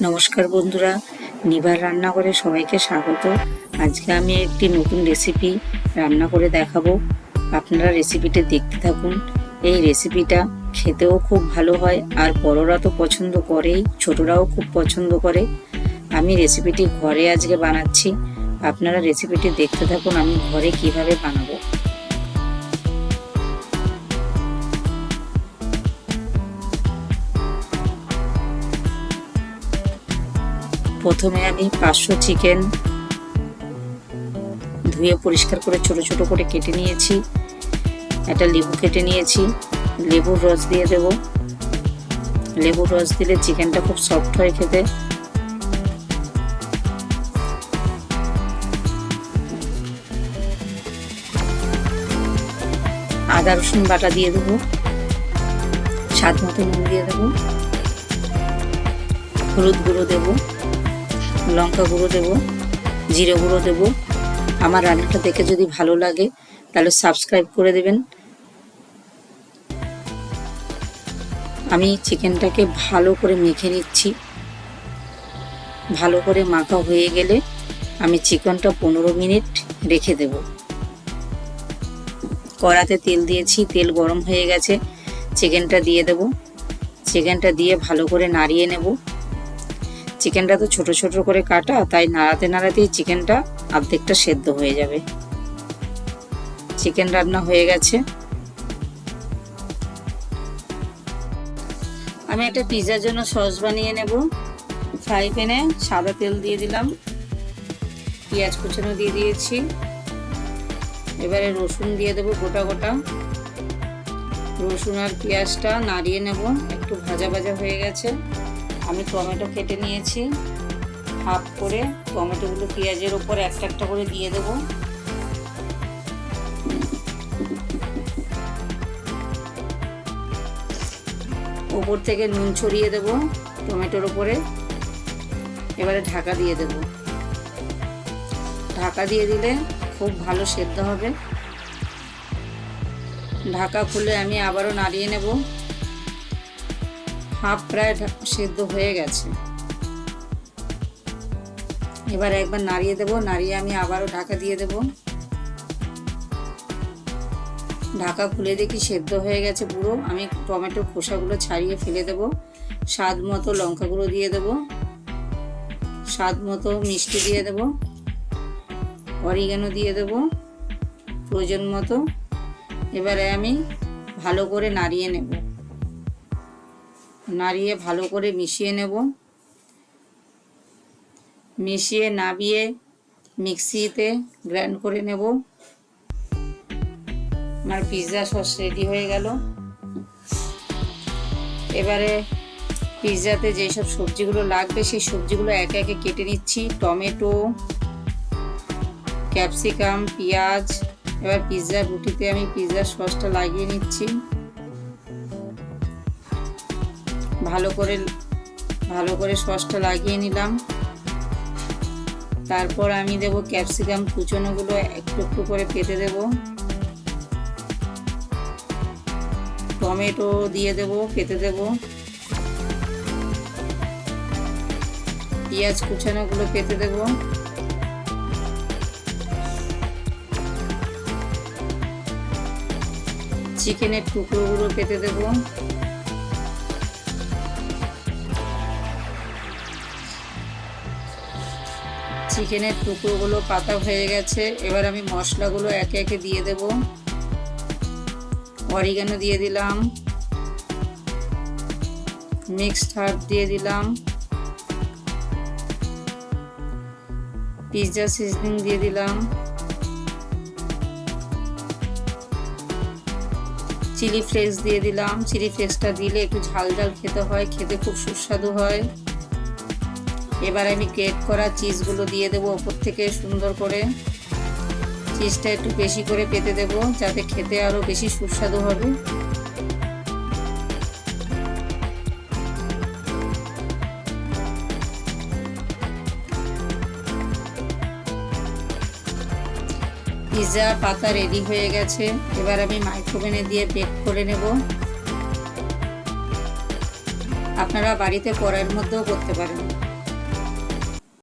নমস্কার বন্ধুরা, নিবার রান্নাঘরে সবাইকে স্বাগত। আজকে আমি একটি নতুন রেসিপি রান্না করে দেখাবো। আপনারা রেসিপিটা দেখতে থাকুন। এই রেসিপিটা খেতেও খুব ভালো হয়, আর বড়রা তো পছন্দ করেই, ছোটরাও খুব পছন্দ করে। আমি রেসিপিটি ঘরে আজকে বানাচ্ছি। আপনারা রেসিপিটি দেখতে থাকুন আমি ঘরে কিভাবে বানাবো। প্রথমে আমি 500 চিকেন ধুয়ে পরিষ্কার করে ছোট ছোট করে কেটে নিয়েছি। একটা লেবু কেটে নিয়েছি, লেবুর রস দিয়ে দেব। লেবুর রস দিলে চিকেনটা খুব সফট হয় খেতে। আদা রসুন বাটা দিয়ে দেবো, স্বাদ মতো নুন দিয়ে দেবো, হলুদ গুঁড়ো দেবো, লঙ্কা গুঁড়ো দেবো, জিরে গুঁড়ো দেবো। আমার রান্নাটা দেখে যদি ভালো লাগে তাহলে সাবস্ক্রাইব করে দেবেন। আমি চিকেনটাকে ভালো করে মেখে নিচ্ছি। ভালো করে মাখা হয়ে গেলে আমি চিকেনটা 15 মিনিট রেখে দেব। কড়াতে তেল দিয়েছি, তেল গরম হয়ে গেছে, চিকেনটা দিয়ে দেব। চিকেনটা দিয়ে ভালো করে নাড়িয়ে নেব। চিকেনটা তো ছোট ছোট করে কাটা, তাই নাড়াতে নাড়াতেই চিকেনটা অর্ধেকটা সেদ্ধ হয়ে যাবে। চিকেন রান্না হয়ে গেছে। আমি একটা পিৎজার জন্য সস বানিয়ে নেব। ফ্রাই প্যানে সাদা তেল দিয়ে দিলাম, পেঁয়াজ কুচানো দিয়ে দিয়েছি। এবারে রসুন দিয়ে দেবো গোটা গোটা। রসুন আর পেঁয়াজটা নাড়িয়ে নেব, একটু ভাজা ভাজা হয়ে গেছে। আমি টমেটো কেটে নিয়েছি হাফ করে। টমেটোগুলো পেঁয়াজের ওপর একটা একটা করে দিয়ে দেব। ওপর থেকে নুন ছড়িয়ে দেব টমেটোর ওপরে। এবারে ঢাকা দিয়ে দেব। ঢাকা দিয়ে দিলে খুব ভালো সেদ্ধ হবে। ঢাকা খুলে আমি আবারও নাড়িয়ে নেব। হাফ প্রায় সেদ্ধ হয়ে গেছে। এবার একবার নাড়িয়ে দেব, নাড়িয়ে আমি আবারও ঢাকা দিয়ে দেব। ঢাকা খুলে দেখি সেদ্ধ হয়ে গেছে পুরো। আমি টমেটোর খোসাগুলো ছাড়িয়ে ফেলে দেব। স্বাদ মতো লঙ্কা গুঁড়ো দিয়ে দেব, স্বাদ মতো মিষ্টি দিয়ে দেব, অরিগানো দিয়ে দেব প্রয়োজন মতো। এবারে আমি ভালো করে নাড়িয়ে নেব। নাড়িয়ে ভালো করে মিশিয়ে নেব। মিশিয়ে নামিয়ে মিক্সিতে গ্রাইন্ড করে নেব। আমার পিৎজা সস রেডি হয়ে গেল। এবারে পিৎজাতে যেসব সবজিগুলো লাগবে সেই সবজিগুলো একে একে কেটে নিচ্ছি। টমেটো, ক্যাপসিকাম, পেঁয়াজ। এবার পিৎজার রুটিতে আমি পিৎজার সসটা লাগিয়ে নিচ্ছি। ভালো করে সসটা লাগিয়ে নিলাম। তারপর আমি দেব ক্যাপসিকাম কুচনোগুলো একটু একটু করে পেতে দেব। টমেটো দিয়ে দেব, পেতে দেব। পেঁয়াজ কুচানোগুলো পেতে দেব। চিকেনের টুকরোগুলো পেতে দেব। চিকেনের টুকরোগুলো পাতা হয়ে গেছে। এবার আমি মশলাগুলো একে একে দিয়ে দেব। অরিগানো দিয়ে দিলাম, মিক্সড হার্ব দিয়ে দিলাম, পিৎজা সিজনিং দিয়ে দিলাম, চিলি ফ্লেক্স দিয়ে দিলাম। চিলি ফ্লেক্সটা দিলে একটু ঝাল ঝাল খেতে হয়, খেতে খুব সুস্বাদু হয়। এবার আমি গ্রেট করা চিজগুলো দিয়ে দেবো ওপর থেকে সুন্দর করে। চিজটা একটু বেশি করে পেতে দেব যাতে খেতে আরো বেশি সুস্বাদু হবে। পিৎজা পাতা রেডি হয়ে গেছে। এবার আমি মাইক্রোওভেনে দিয়ে বেক করে নেব। আপনারা বাড়িতে কড়াইয়ের মধ্যেও করতে পারেন।